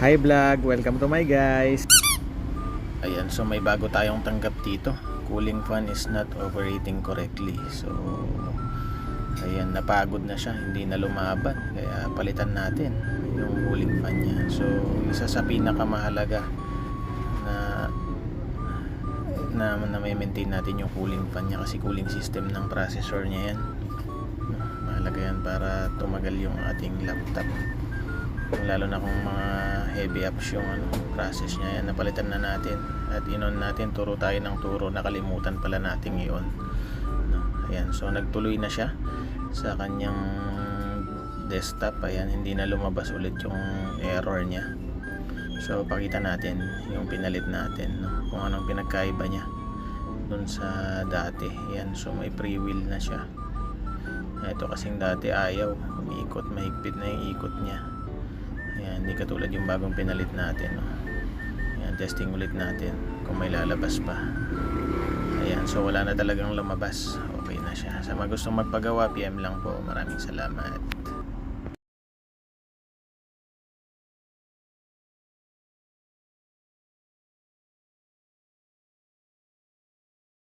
Hi vlog, welcome to my guys. Ayan, so may bago tayong tanggap dito. Cooling fan is not operating correctly. So ayan, napagod na siya, hindi na lumaban. Kaya palitan natin yung cooling fan niya. So isa sa pinakamahalaga na may maintain natin yung cooling fan niya, kasi cooling system ng processor niya yan. Mahalaga yan para tumagal yung ating laptop, lalo na kung mga heavy apps yung process niya. Yan, napalitan na natin at inon natin. Turo tayo ng turo, nakalimutan pala natin iyon. Ayan, so nagtuloy na siya sa kanyang desktop. Ayan, hindi na lumabas ulit yung error niya. So pakita natin yung pinalit natin, kung anong pinagkaiba niya dun sa dati. Ayan, so may free wheel na siya. Ito kasing dati ayaw, umiikot, mahigpit na yung ikot niya. Ayan, hindi katulad yung bagong pinalit natin. Ayan, testing ulit natin kung may lalabas pa. Ayan, so wala na talagang lumabas. Okay na siya. Sa mga gustong magpagawa, PM lang po. Maraming salamat.